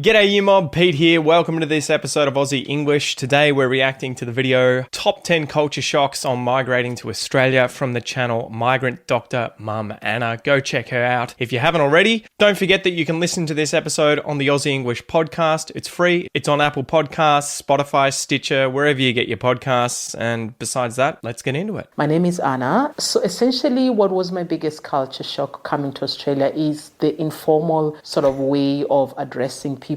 G'day you mob, Pete here. Welcome to this episode of Aussie English. Today we're reacting to the video Top 10 Culture Shocks on Migrating to Australia from the channel Migrant Doctor Mum Anna. Go check her out if you haven't already. Don't forget that you can listen to this episode on the Aussie English podcast. It's free. It's on Apple Podcasts, Spotify, Stitcher, wherever you get your podcasts. And besides that, let's get into it. My name is Anna. So essentially what was my biggest culture shock coming to Australia is the informal sort of way of addressing people.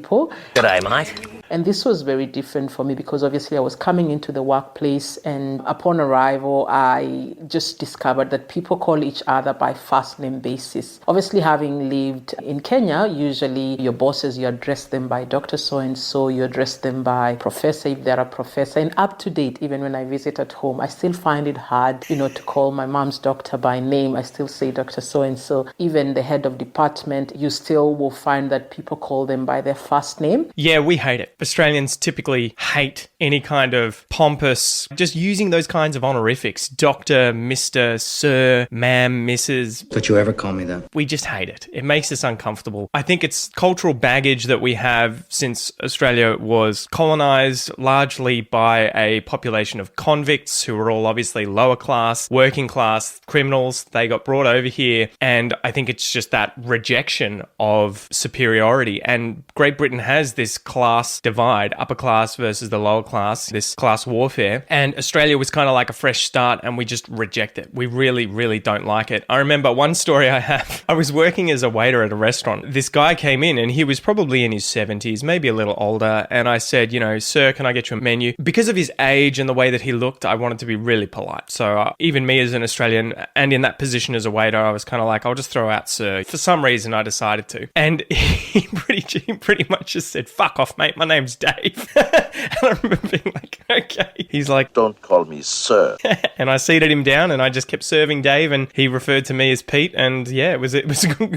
G'day, mate. And this was very different for me because obviously I was coming into the workplace, and upon arrival, I just discovered that people call each other by first name basis. Obviously, having lived in Kenya, usually your bosses, you address them by Dr. So-and-so, you address them by professor if they're a professor. And up to date, even when I visit at home, I still find it hard, to call my mom's doctor by name. I still say Dr. So-and-so. Even the head of department, you still will find that people call them by their first name. Yeah, we hate it. Australians typically hate any kind of pompous, just using those kinds of honorifics. Doctor, Mr., Sir, Ma'am, Mrs. Don't you ever call me that? We just hate it. It makes us uncomfortable. I think it's cultural baggage that we have since Australia was colonised largely by a population of convicts who were all obviously lower class, working class criminals. They got brought over here, and I think it's just that rejection of superiority. And Great Britain has this class divide, upper class versus the lower class, this class warfare. And Australia was kind of like a fresh start, and we just reject it. We really, really don't like it. I remember one story I have. I was working as a waiter at a restaurant. This guy came in and he was probably in his 70s, maybe a little older. And I said, sir, can I get you a menu? Because of his age and the way that he looked, I wanted to be really polite. So even me as an Australian and in that position as a waiter, I was kind of like, I'll just throw out sir. For some reason, I decided to. And he pretty much just said, fuck off, mate. My name's Dave. And I remember being like, okay. He's like, don't call me sir. And I seated him down and I just kept serving Dave, and he referred to me as Pete. And yeah, it was a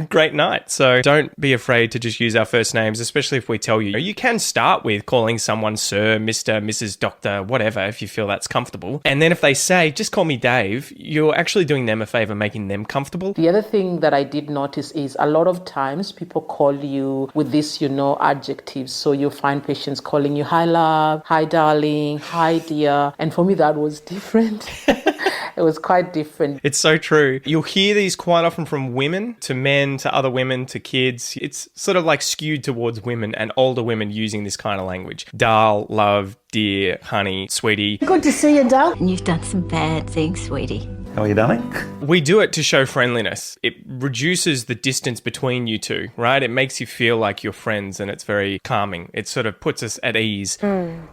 great night. So don't be afraid to just use our first names, especially if we tell you. You can start with calling someone sir, Mr., Mrs., doctor, whatever, if you feel that's comfortable. And then if they say, just call me Dave, you're actually doing them a favor, making them comfortable. The other thing that I did notice is a lot of times people call you with this, adjectives. So you'll find patients calling you hi love, hi darling, hi dear. And for me, that was different. It was quite different. It's so true. You'll hear these quite often from women to men to other women to kids. It's sort of like skewed towards women and older women using this kind of language. Darl, love, dear, honey, sweetie. Good to see you, Dal. You've done some bad things, sweetie. How are you, darling? We do it to show friendliness. It reduces the distance between you two, right? It makes you feel like you're friends, and it's very calming. It sort of puts us at ease.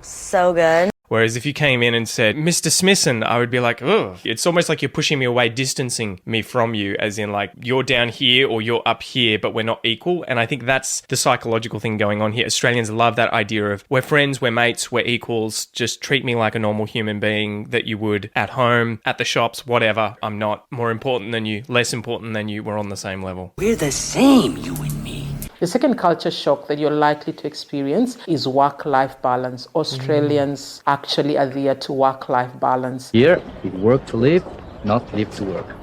So good. Whereas if you came in and said, Mr. Smisson, I would be like, ugh. It's almost like you're pushing me away, distancing me from you, as in like, you're down here or you're up here, but we're not equal. And I think that's the psychological thing going on here. Australians love that idea of we're friends, we're mates, we're equals. Just treat me like a normal human being that you would at home, at the shops, whatever. I'm not more important than you, less important than you. We're on the same level. We're the same, you and me. The second culture shock that you're likely to experience is work-life balance. Australians actually adhere to work-life balance. Here, we work to live, not live to work.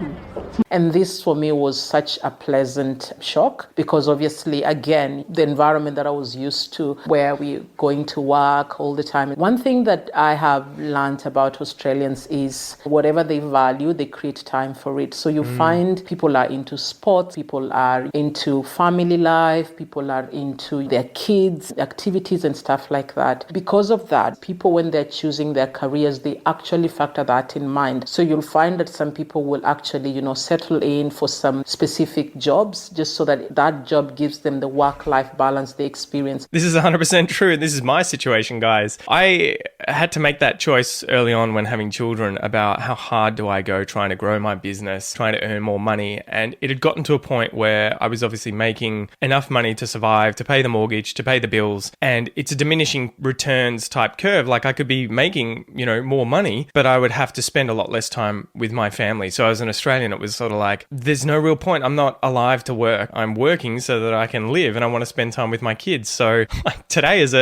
And this for me was such a pleasant shock because obviously, again, the environment that I was used to where we're going to work all the time. One thing that I have learned about Australians is whatever they value, they create time for it. So you find people are into sports, people are into family life, people are into their kids, activities and stuff like that. Because of that, people, when they're choosing their careers, they actually factor that in mind. So you'll find that some people will actually, settle in for some specific jobs just so that that job gives them the work-life balance they experience. This is 100% true. This is my situation, guys. I had to make that choice early on when having children about how hard do I go trying to grow my business, trying to earn more money. And it had gotten to a point where I was obviously making enough money to survive, to pay the mortgage, to pay the bills. And it's a diminishing returns type curve. Like I could be making, more money, but I would have to spend a lot less time with my family. So as an Australian, it was was sort of like, there's no real point. I'm not alive to work. I'm working so that I can live and I want to spend time with my kids. So like today as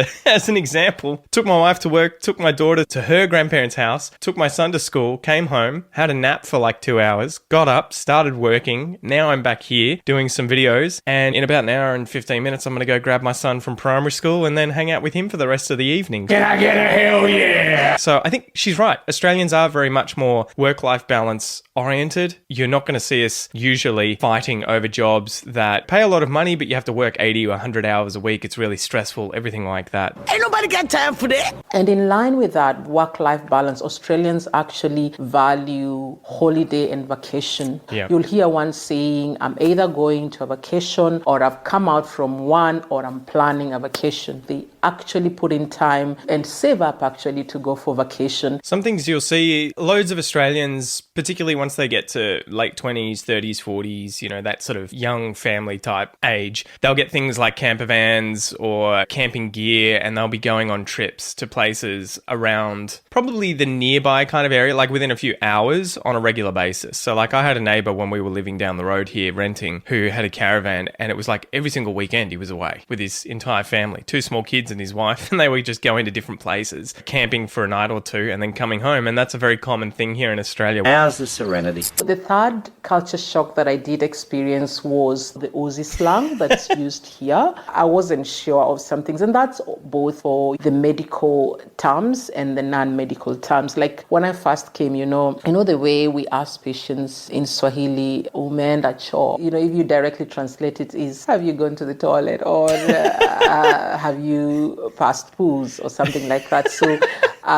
an example, took my wife to work, took my daughter to her grandparents' house, took my son to school, came home, had a nap for like 2 hours, got up, started working. Now I'm back here doing some videos, and in about an hour and 15 minutes, I'm going to go grab my son from primary school and then hang out with him for the rest of the evening. Can I get a hell yeah? So I think she's right. Australians are very much more work-life balance oriented. You're not going to see us usually fighting over jobs that pay a lot of money, but you have to work 80 or 100 hours a week. It's really stressful, everything like that. Ain't nobody got time for that. And in line with that work-life balance, Australians actually value holiday and vacation. Yeah. You'll hear one saying, I'm either going to a vacation or I've come out from one or I'm planning a vacation. They actually put in time and save up actually to go for vacation. Some things you'll see, loads of Australians, particularly once they get to late 20s, 30s, 40s, you know, that sort of young family type age, they'll get things like camper vans or camping gear, and they'll be going on trips to places around probably the nearby kind of area, like within a few hours on a regular basis. So like I had a neighbor when we were living down the road here renting who had a caravan, and it was like every single weekend he was away with his entire family, 2 small kids and his wife, and they were just going to different places, camping for a night or 2 and then coming home. And that's a very common thing here in Australia. How's the serenity? The third culture shock that I did experience was the Aussie slang that's used here. I wasn't sure of some things, and that's both for the medical terms and the non-medical terms. Like when I first came, you know the way we ask patients in Swahili, umeenda choo. You know, if you directly translate it is, have you gone to the toilet, or have you passed poos or something like that. So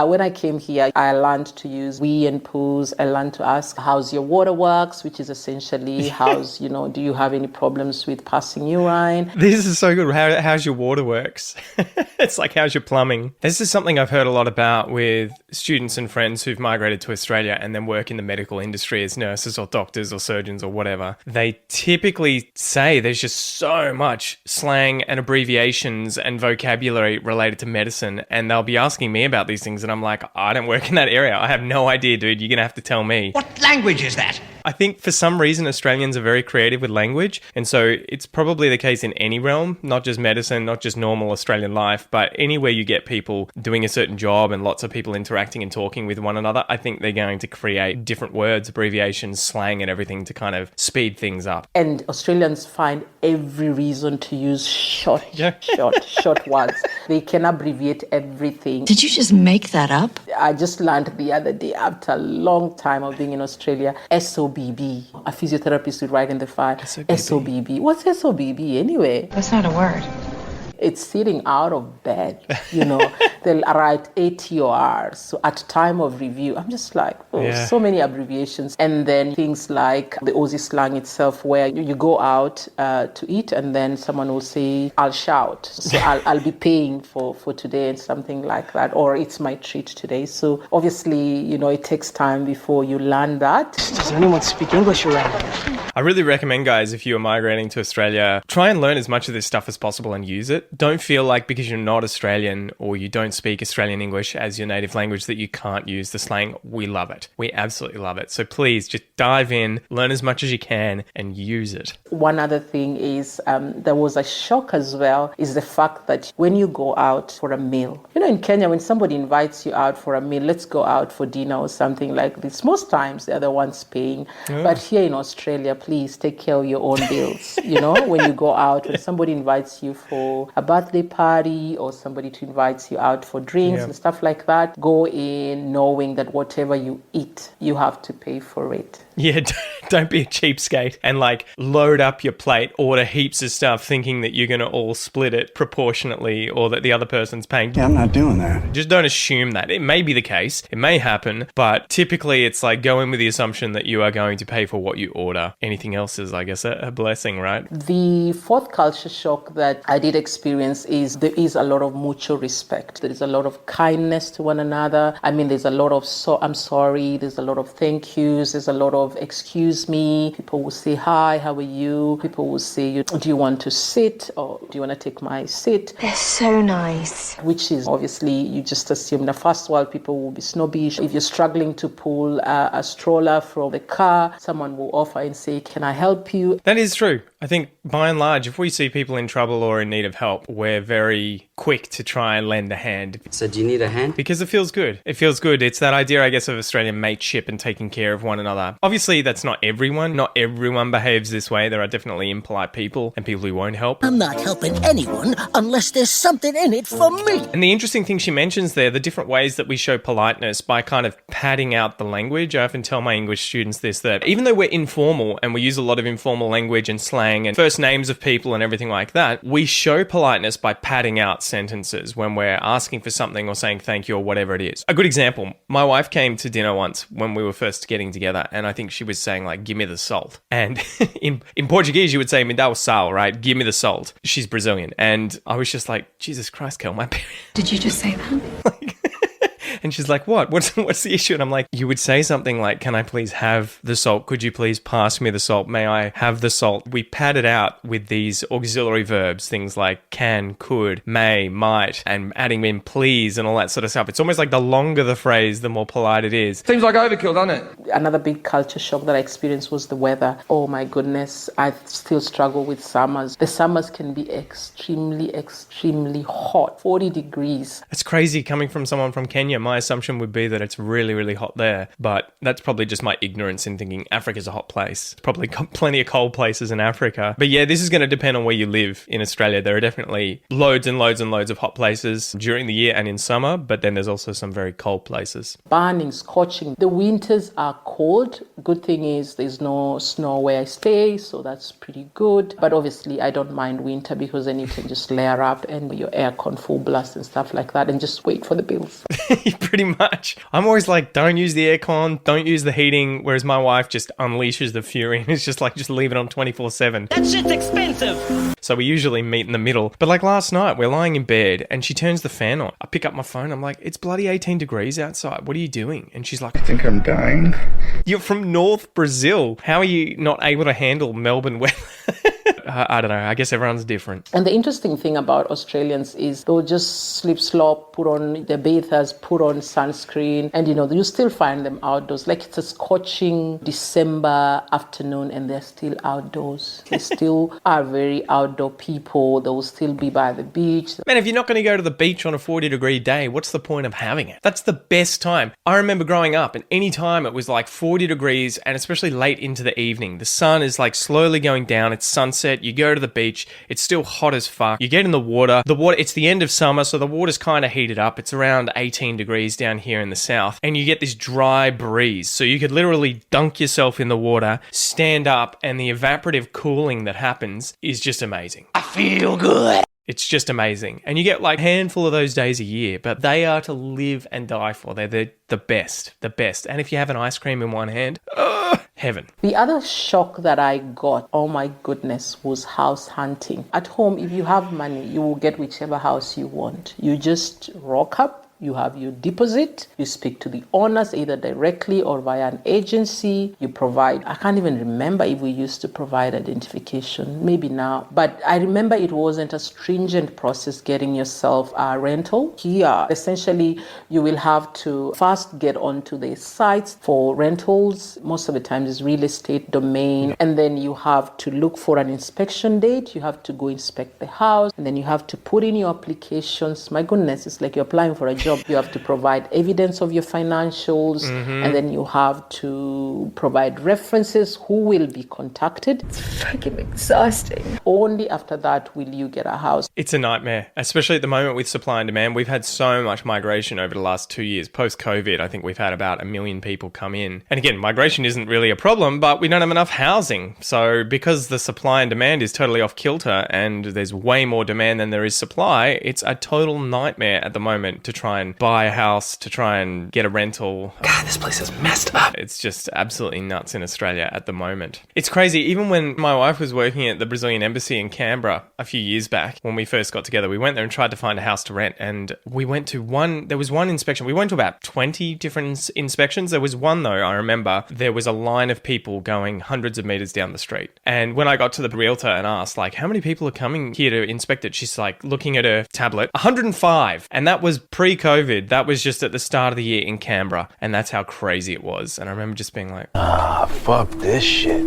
when I came here, I learned to use we and poos. I learned to ask, how's your waterworks, which is essentially how's, do you have any problems with passing urine? This is so good. How's your waterworks? It's like, how's your plumbing? This is something I've heard a lot about with students and friends who've migrated to Australia and then work in the medical industry as nurses or doctors or surgeons or whatever. They typically say there's just so much slang and abbreviations and vocabulary related to medicine, and they'll be asking me about these things, and I'm like, I don't work in that area. I have no idea, dude. You're going to have to tell me. What language is that? I think for some reason Australians are very creative with language, and so it's probably the case in any realm, not just medicine, not just normal Australian life, but anywhere you get people doing a certain job and lots of people interacting and talking with one another, I think they're going to create different words, abbreviations, slang and everything to kind of speed things up. And Australians find every reason to use short words. They can abbreviate everything. Did you just make that up? I just learned the other day, after a long time of being in Australia, SOBB. A physiotherapist would write in the file, SOBB. What's SOBB anyway? That's not a word. It's sitting out of bed, They'll write ATOR, so at time of review. I'm just like, so many abbreviations. And then things like the Aussie slang itself, where you go out to eat and then someone will say, I'll shout. So I'll be paying for today and something like that, or it's my treat today. So obviously, it takes time before you learn that. Does anyone speak English around here? I really recommend, guys, if you are migrating to Australia, try and learn as much of this stuff as possible and use it. Don't feel like because you're not Australian or you don't speak Australian English as your native language that you can't use the slang. We love it. We absolutely love it. So please just dive in, learn as much as you can and use it. One other thing is there was a shock as well, is the fact that when you go out for a meal, in Kenya, when somebody invites you out for a meal, let's go out for dinner or something like this, most times they're the ones paying. But here in Australia, please take care of your own bills. When you go out, when somebody invites you for a birthday party or somebody to invites you out for drinks and stuff like that, go in knowing that whatever you eat, you have to pay for it. Yeah, don't be a cheapskate and load up your plate, order heaps of stuff thinking that you're going to all split it proportionately or that the other person's paying. Yeah, I'm not doing that. Just don't assume that. It may be the case. It may happen, but typically it's like go in with the assumption that you are going to pay for what you order. Anything else is, I guess, a blessing, right? The fourth culture shock that I did experience is there is a lot of mutual respect. There is a lot of kindness to one another. I mean, there's a lot of I'm sorry. There's a lot of thank yous. There's a lot of excuse introduce me. People will say, hi, how are you? People will say, do you want to sit or do you want to take my seat? They're so nice. Which is obviously, you just assume the first world people will be snobbish. If you're struggling to pull a stroller from the car, someone will offer and say, can I help you? That is true. I think by and large, if we see people in trouble or in need of help, we're very quick to try and lend a hand. So do you need a hand? Because it feels good. It feels good. It's that idea, I guess, of Australian mateship and taking care of one another. Obviously, that's not everyone. Not everyone behaves this way. There are definitely impolite people and people who won't help. I'm not helping anyone unless there's something in it for me. And the interesting thing she mentions there, the different ways that we show politeness by kind of padding out the language. I often tell my English students this, that even though we're informal and we use a lot of informal language and slang and first names of people and everything like that, we show politeness by padding out sentences when we're asking for something or saying thank you or whatever it is. A good example, my wife came to dinner once when we were first getting together, and I think she was saying like, give me the salt. And in Portuguese, you would say, me dá o sal, right? Give me the salt. She's Brazilian. And I was just like, Jesus Christ, Kel, my parents. Did you just say that? And she's like, what? What's the issue? And I'm like, you would say something like, can I please have the salt? Could you please pass me the salt? May I have the salt? We pad it out with these auxiliary verbs, things like can, could, may, might, and adding in please and all that sort of stuff. It's almost like the longer the phrase, the more polite it is. Seems like overkill, doesn't it? Another big culture shock that I experienced was the weather. Oh my goodness, I still struggle with summers. The summers can be extremely, extremely hot, 40 degrees. It's crazy coming from someone from Kenya. My assumption would be that it's really, really hot there, but that's probably just my ignorance in thinking Africa's a hot place. There's probably plenty of cold places in Africa. But yeah, this is going to depend on where you live in Australia. There are definitely loads and loads and loads of hot places during the year and in summer, but then there's also some very cold places. Burning, scorching. The winters are cold. Good thing is there's no snow where I stay, so that's pretty good. But obviously I don't mind winter because then you can just layer up and your aircon full blast and stuff like that and just wait for the bills. Pretty much. I'm always like, don't use the aircon, don't use the heating, whereas my wife just unleashes the fury and it's just like, just leave it on 24/7. That shit's expensive. So we usually meet in the middle. But like last night, we're lying in bed and she turns the fan on. I pick up my phone, I'm like, it's bloody 18 degrees outside. What are you doing? And she's like, I think I'm dying. you're from North Brazil. How are you not able to handle Melbourne weather? I don't know. I guess everyone's different. And the interesting thing about Australians is they'll just slip slop, put on their bathers, put on sunscreen, and you still find them outdoors. Like it's a scorching December afternoon and they're still outdoors. They still are very outdoor people. They will still be by the beach. Man, if you're not going to go to the beach on a 40-degree day, what's the point of having it? That's the best time. I remember growing up and any time it was like 40 degrees and especially late into the evening, the sun is like slowly going down. It's sunset. You go to the beach. It's still hot as fuck. You get in the water. It's the end of summer, so the water's kind of heated up. It's around 18 degrees down here in the south. And you get this dry breeze. So you could literally dunk yourself in the water, stand up, and the evaporative cooling that happens is just amazing. I feel good. It's just amazing. And you get like a handful of those days a year, but they are to live and die for. They're the best. And if you have an ice cream in one hand, heaven. The other shock that I got, oh my goodness, was house hunting. At home, if you have money, you will get whichever house you want. You just rock up. You have your deposit, you speak to the owners either directly or via an agency, you provide, I can't even remember if we used to provide identification, maybe now, but I remember it wasn't a stringent process getting yourself a rental. Here, essentially, you will have to first get onto the sites for rentals, most of the time it's real estate domain, and then you have to look for an inspection date, you have to go inspect the house, and then you have to put in your applications. My goodness, it's like you're applying for a job. You have to provide evidence of your financials, and then you have to provide references who will be contacted. It's fucking exhausting. Only after that will you get a house. It's a nightmare, especially at the moment with supply and demand. We've had so much migration over the last 2 years. Post-COVID, I think we've had about 1 million people come in. And again, migration isn't really a problem, but we don't have enough housing. So because the supply and demand is totally off kilter and there's way more demand than there is supply, it's a total nightmare at the moment to try try and buy a house, to try and get a rental. God, this place is messed up. It's just absolutely nuts in Australia at the moment. It's crazy. Even when my wife was working at the Brazilian embassy in Canberra a few years back, when we first got together, we went there and tried to find a house to rent. And we went to there was one inspection. We went to about 20 different inspections. There was one, though, I remember, there was a line of people going hundreds of meters down the street. And when I got to the realtor and asked, like, how many people are coming here to inspect it? She's like, looking at her tablet, 105. And that was pre-COVID. That was just at the start of the year in Canberra. And that's how crazy it was. And I remember just being like, Fuck this shit.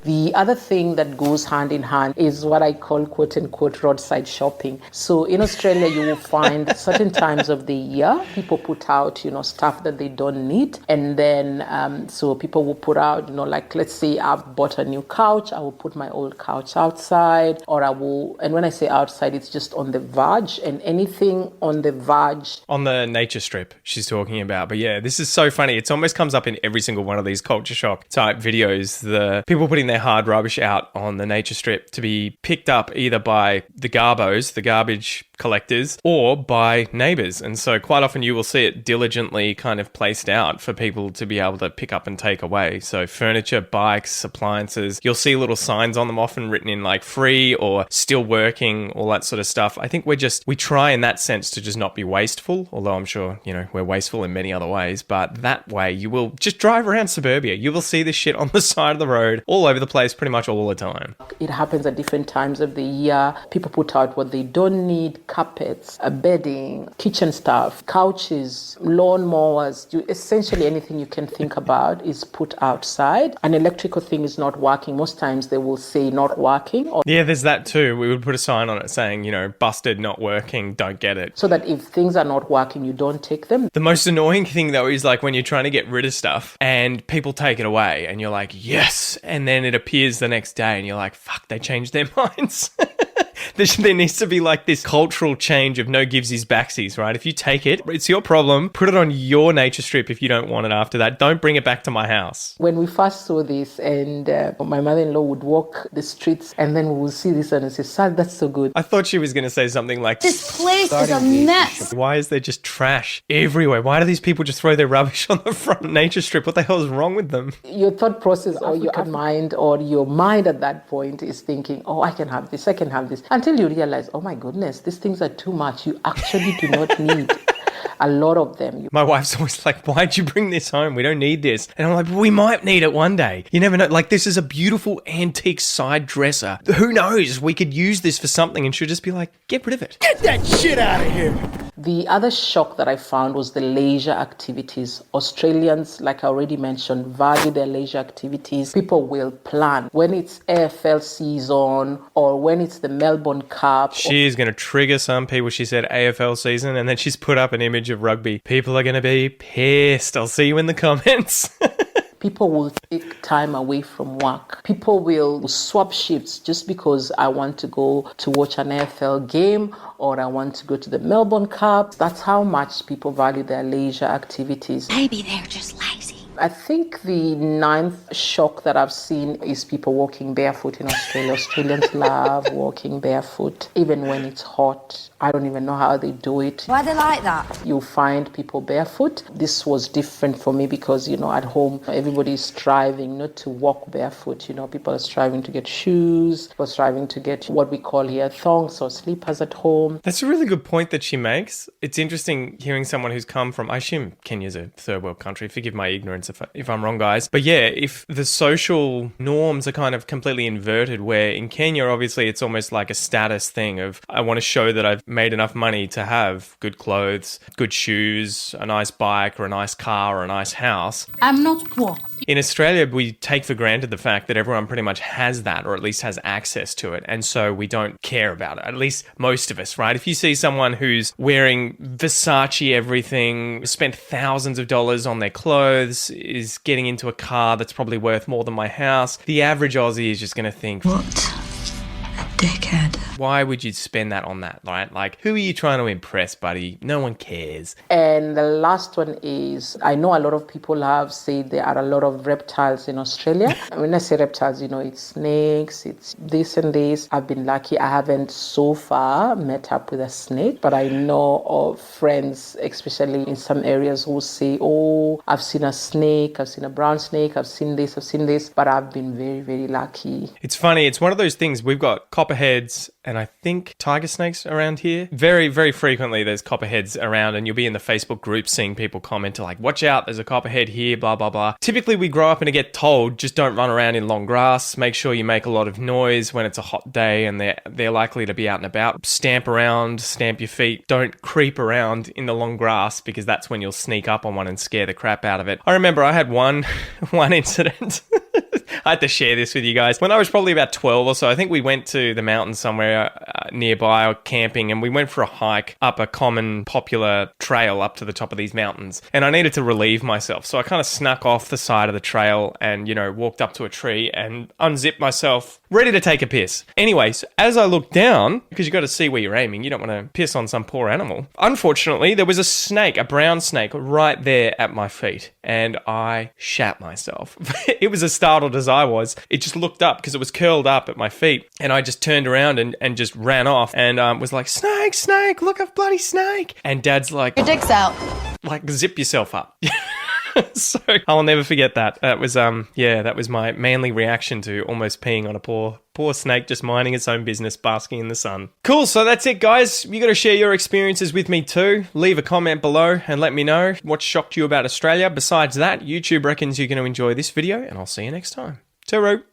The other thing that goes hand in hand is what I call quote unquote roadside shopping. So in Australia, you will find certain times of the year, people put out, stuff that they don't need. And then, so people will put out, like, let's say I've bought a new couch, I will put my old couch outside, or and when I say outside, it's just on the verge, and anything on the verge. On the nature strip she's talking about. But yeah, this is so funny. It almost comes up in every single one of these culture shock type videos. The people putting their hard rubbish out on the nature strip to be picked up either by the garbos, the garbage collectors, or by neighbours. And so quite often you will see it diligently kind of placed out for people to be able to pick up and take away. So furniture, bikes, appliances, you'll see little signs on them often written in like free or still working, all that sort of stuff. I think we try in that sense to just not be wasteful, although I'm sure, we're wasteful in many other ways. But that way you will just drive around suburbia. You will see this shit on the side of the road all over the place pretty much all the time. It happens at different times of the year. People put out what they don't need, carpets, bedding, kitchen stuff, couches, lawn mowers. Essentially anything you can think about is put outside. An electrical thing is not working. Most times they will say not working. Yeah, there's that too. We would put a sign on it saying, busted, not working, don't get it. So that if things are not working, you don't take them. The most annoying thing though is like when you're trying to get rid of stuff and people take it away and you're like, yes. And then it appears the next day and you're like, fuck, they changed their minds. There needs to be like this cultural change of no givesies backsies, right? If you take it, it's your problem. Put it on your nature strip if you don't want it after that. Don't bring it back to my house. When we first saw this and my mother-in-law would walk the streets and then we would see this and say, Sad, that's so good. I thought she was going to say something like, This place is a mess. Why is there just trash everywhere? Why do these people just throw their rubbish on the front nature strip? What the hell is wrong with them? Your thought process or your mind or your mind at that point is thinking, oh, I can have this, I can have this. Until you realize, oh my goodness, these things are too much. You actually do not need a lot of them. My wife's always like, why'd you bring this home? We don't need this. And I'm like, we might need it one day. You never know. Like, this is a beautiful antique side dresser. Who knows? We could use this for something. And she'll just be like, get rid of it. Get that shit out of here! The other shock that I found was the leisure activities. Australians, like I already mentioned, value their leisure activities. People will plan. When it's AFL season or when it's the Melbourne Cup. She's going to trigger some people. She said AFL season and then she's put up an image of rugby. People are going to be pissed. I'll see you in the comments. People will take time away from work. People will swap shifts just because I want to go to watch an AFL game or I want to go to the Melbourne Cup. That's how much people value their leisure activities. Maybe they're just lazy. I think the ninth shock that I've seen is people walking barefoot in Australia. Australians love walking barefoot, even when it's hot. I don't even know how they do it. Why they like that? You'll find people barefoot. This was different for me because, at home, everybody is striving not to walk barefoot. People are striving to get shoes, people are striving to get what we call here thongs or slippers at home. That's a really good point that she makes. It's interesting hearing someone who's come from, I assume Kenya's a third world country. Forgive my ignorance if I'm wrong, guys. But yeah, if the social norms are kind of completely inverted, where in Kenya, obviously, it's almost like a status thing of, I want to show that I've made enough money to have good clothes, good shoes, a nice bike or a nice car or a nice house. I'm not poor. In Australia, we take for granted the fact that everyone pretty much has that or at least has access to it. And so we don't care about it, at least most of us, right? If you see someone who's wearing Versace everything, spent thousands of dollars on their clothes, is getting into a car that's probably worth more than my house, the average Aussie is just going to think, What a dickhead. Why would you spend that on that, right? Like, who are you trying to impress, buddy? No one cares. And the last one is, I know a lot of people have said there are a lot of reptiles in Australia. When I say reptiles, it's snakes, it's this and this. I've been lucky. I haven't so far met up with a snake, but I know of friends, especially in some areas, who say, oh, I've seen a snake, I've seen a brown snake, I've seen this, but I've been very, very lucky. It's funny. It's one of those things. We've got copperheads and I think tiger snakes around here. Very, very frequently there's copperheads around, and you'll be in the Facebook group seeing people comment like, watch out, there's a copperhead here, blah, blah, blah. Typically we grow up and get told, just don't run around in long grass. Make sure you make a lot of noise when it's a hot day and they're likely to be out and about. Stamp around, stamp your feet. Don't creep around in the long grass, because that's when you'll sneak up on one and scare the crap out of it. I remember I had one incident. I had to share this with you guys. When I was probably about 12 or so, I think we went to the mountains somewhere nearby, or camping, and we went for a hike up a common popular trail up to the top of these mountains. And I needed to relieve myself. So I kind of snuck off the side of the trail and, walked up to a tree and unzipped myself, ready to take a piss. Anyways, as I looked down, because you got to see where you're aiming, you don't want to piss on some poor animal. Unfortunately, there was a snake, a brown snake, right there at my feet. And I shat myself. It was as startled as I was. It just looked up because it was curled up at my feet. And I just turned around and just ran off and was like, snake, look, a bloody snake. And Dad's like, Your dick's out. like, zip yourself up. So I'll never forget that. That was that was my manly reaction to almost peeing on a poor snake just minding its own business, basking in the sun. Cool, so that's it, guys. You got to share your experiences with me too. Leave a comment below and let me know what shocked you about Australia. Besides that, YouTube reckons you're going to enjoy this video, and I'll see you next time. Toodaloo.